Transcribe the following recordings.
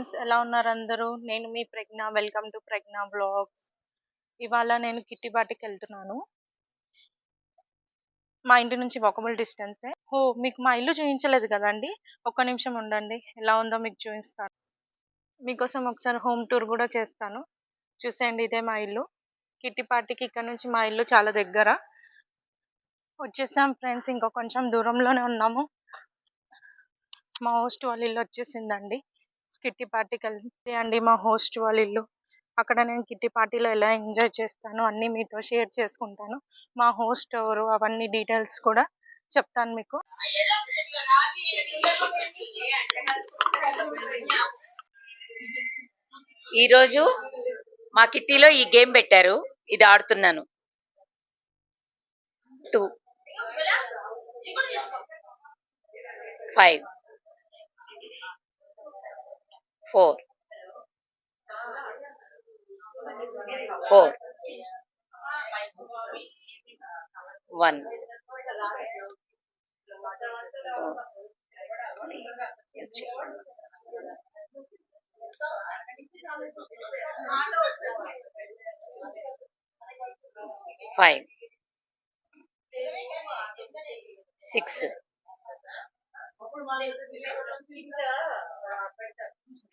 Friends, ఎలా ఉన్నారు అందరూ? నేను మీ Pragna. Welcome to Pragna vlogs. ఇవాళ నేను కిట్టి పార్టీకి వెళ్తున్నాను. మా ఇంటి నుంచి వాకబుల్ డిస్టెన్సే. మీకు మా ఇల్లు చూపించలేదు కదండి. ఒక్క నిమిషం ఉండండి, ఎలా ఉందో మీకు చూపిస్తాను. మీకోసం ఒకసారి హోమ్ టూర్ కూడా చేస్తాను. చూసేయండి, ఇదే మా ఇల్లు. కిట్టి పార్టీకి ఇక్కడ నుంచి మా ఇల్లు చాలా దగ్గర. వచ్చేసాం ఫ్రెండ్స్, ఇంకో కొంచెం దూరంలోనే ఉన్నాము. మా హోస్ట్ వాళ్ళ ఇల్లు వచ్చేసిందండి. కిట్టి పార్టీకి వెళ్తే అండి మా హోస్ట్ వాళ్ళ ఇల్లు. అక్కడ నేను కిట్టి పార్టీలో ఎలా ఎంజాయ్ చేస్తాను అన్నీ మీతో షేర్ చేసుకుంటాను. మా హోస్ట్ ఎవరు అవన్నీ డీటెయిల్స్ కూడా చెప్తాను మీకు. ఈరోజు మా కిట్టీలో ఈ గేమ్ పెట్టారు, ఇది ఆడుతున్నాను. 2 5 4 4 1 5 6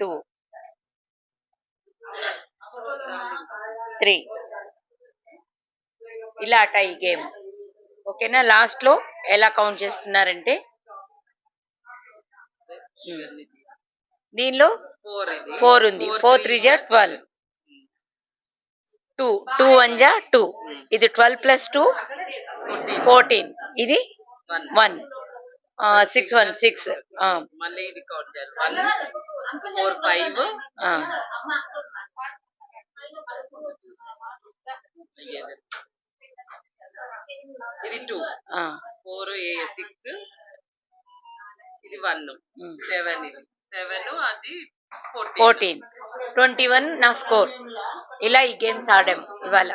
2 3 ఇలా అట ఈ గేమ్. ఓకేనా? లాస్ట్ లో ఎలా కౌంట్ చేస్తున్నారంటే దీనిలో 4 ఉంది. 4 3 జా 12, 2 2 1 జా 2, ఇది 12 ప్లస్ 2 14, ఇది 1 6 1 6 మళ్ళీ ఇది కౌంట్ చేయాలి. 1 4 5 ఇది 2 4 6 ఇది 1 7 ఇది 7 అది 14 21 నా స్కోర్. ఇలా ఈ గేమ్స్ ఆడాం ఇవాళ.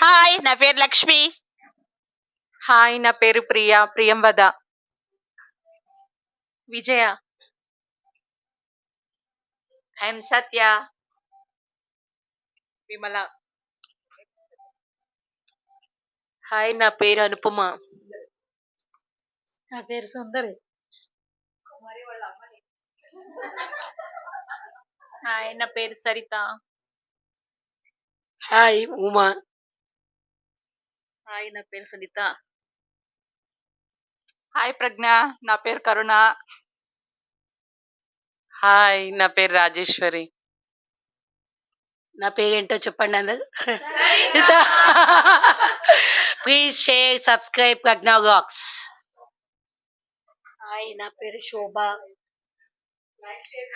హాయ్, నా పేరు లక్ష్మి. హాయ్, నా పేరు ప్రియా. ప్రియంవద. విజయ. ఐఎమ్ సత్య. విమల. హాయ్, నా పేరు అనుపమ. నా పేరు సుందరి. హాయ్, నా పేరు సరిత. హాయ్ ఉమా. హాయ్, నా పేరు సునీత. హాయ్ ప్రజ్ఞ, నా పేరు కరుణ. హాయ్, నా పేరు రాజేశ్వరి. నా పేరేంటో చెప్పండి అందరు. Please share subscribe Pragna vlogs. Hi, నా పేరు Shobha.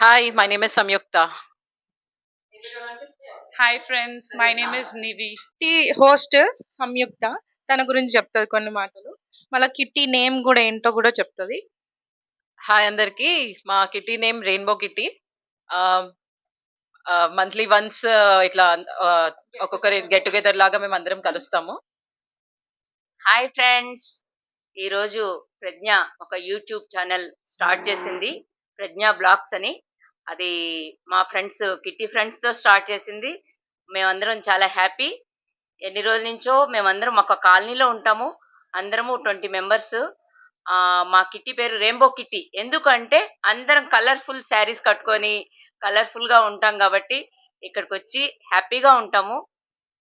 Hi, my name is Samyuktha. Hi friends, my name is Nivi. Kitty host Samyuktha. తన గురించి చెప్తుంది కొన్ని మాటలు. మళ్ళీ కిట్టి నేమ్ కూడా ఏంటో కూడా చెప్తుంది. హాయ్ అందరికి. మా kitty name rainbow kitty. Monthly once ఇట్లా ఒక్కొక్కరి గెట్ టుగెదర్ లాగా మేము అందరం కలుస్తాము. హాయ్ ఫ్రెండ్స్, ఈరోజు ప్రజ్ఞ ఒక యూట్యూబ్ ఛానల్ స్టార్ట్ చేసింది, ప్రజ్ఞ బ్లాగ్స్ అని. అది మా ఫ్రెండ్స్, కిట్టి ఫ్రెండ్స్తో స్టార్ట్ చేసింది. మేమందరం చాలా హ్యాపీ. ఎన్ని రోజుల నుంచో మేమందరం ఒక కాలనీలో ఉంటాము, అందరము 20 మెంబర్స్. మా కిట్టి పేరు రెయిన్బో కిట్టి. ఎందుకంటే అందరం కలర్ఫుల్ శారీస్ కట్టుకొని కలర్ఫుల్గా ఉంటాం కాబట్టి ఇక్కడికి వచ్చి హ్యాపీగా ఉంటాము.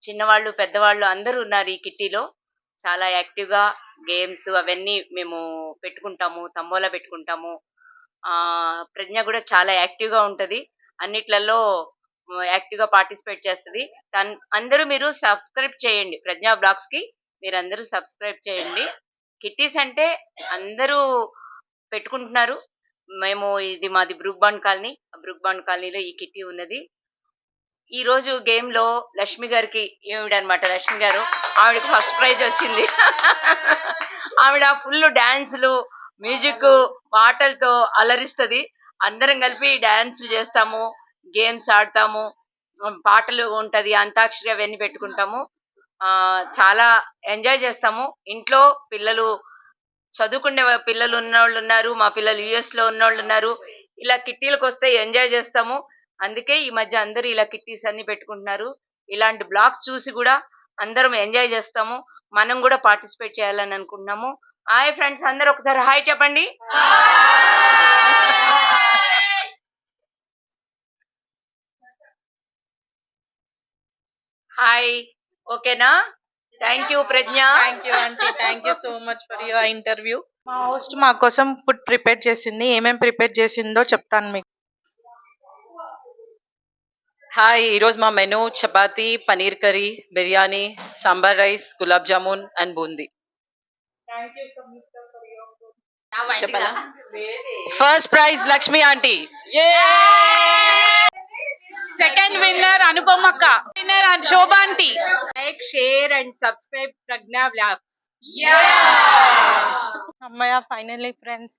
చిన్నవాళ్ళు పెద్దవాళ్ళు అందరూ ఉన్నారు ఈ కిట్టీలో. చాలా యాక్టివ్గా గేమ్స్ అవన్నీ మేము పెట్టుకుంటాము, తంబోలా పెట్టుకుంటాము. ప్రజ్ఞ కూడా చాలా యాక్టివ్గా ఉంటుంది, అన్నిట్లలో యాక్టివ్గా పార్టిసిపేట్ చేస్తుంది. అందరూ మీరు సబ్స్క్రైబ్ చేయండి ప్రజ్ఞా బ్లాగ్స్కి. మీరు అందరూ సబ్స్క్రైబ్ చేయండి. కిట్టీస్ అంటే అందరూ పెట్టుకుంటున్నారు. ఇది మాది Brooke Bond colony. Brooke Bond కాలనీలో ఈ కిట్టి ఉన్నది. ఈ రోజు గేమ్ లో లక్ష్మి గారికి ఏమిడనమాట, లక్ష్మి గారు, ఆవిడకి ఫస్ట్ ప్రైజ్ వచ్చింది. ఆవిడ ఫుల్ డాన్సులు, మ్యూజిక్, పాటలతో అలరిస్తుంది. అందరం కలిపి డాన్స్ చేస్తాము, గేమ్స్ ఆడతాము, పాటలు ఉంటది, అంతాక్షరి అవన్నీ పెట్టుకుంటాము. చాలా ఎంజాయ్ చేస్తాము. ఇంట్లో పిల్లలు, చదువుకునే పిల్లలు ఉన్నవాళ్ళు ఉన్నారు, మా పిల్లలు US లో ఉన్నవాళ్ళు ఉన్నారు. ఇలా కిట్టీలకు వస్తే ఎంజాయ్ చేస్తాము. అందుకే ఈ మధ్య అందరూ ఇలా కిట్టీస్ అన్ని పెట్టుకుంటున్నారు. ఇలాంటి బ్లాగ్స్ చూసి కూడా అందరం ఎంజాయ్ చేస్తాము. మనం కూడా పార్టిసిపేట్ చేయాలని అనుకుంటున్నాము. హాయ్ ఫ్రెండ్స్, అందరూ ఒకసారి హాయ్ చెప్పండి. హాయ్, ఓకేనా? Thank you Pragya. Thank you aunty, thank you so much for your interview. మా హోస్ట్ మా కోసం ఫుడ్ ప్రిపేర్ చేసింది. ఏమేం ప్రిపేర్ చేసిందో చెప్తాను మీకు. హాయ్, ఈరోజు మా menu chapati, paneer curry, biryani, sambar rice, gulab jamun and boondi. చెప్పాలా? First prize Lakshmi aunty. Second winner అనుపమక్క. విన్నర్ శోభాంతి. Like, share and subscribe Pragna vlogs. అమ్మయ్య, ఫైనల్లీ ఫ్రెండ్స్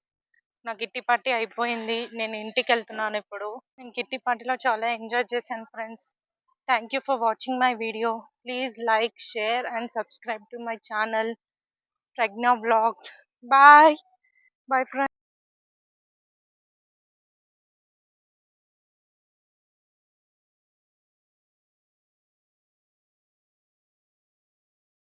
నా కిట్టి పార్టీ అయిపోయింది. నేను ఇంటికి వెళ్తున్నాను ఇప్పుడు. నేను కిట్టి పార్టీలో చాలా ఎంజాయ్ చేశాను friends. Thank you for watching my video. Please like, share and subscribe to my channel Pragya vlogs. Bye bye friends.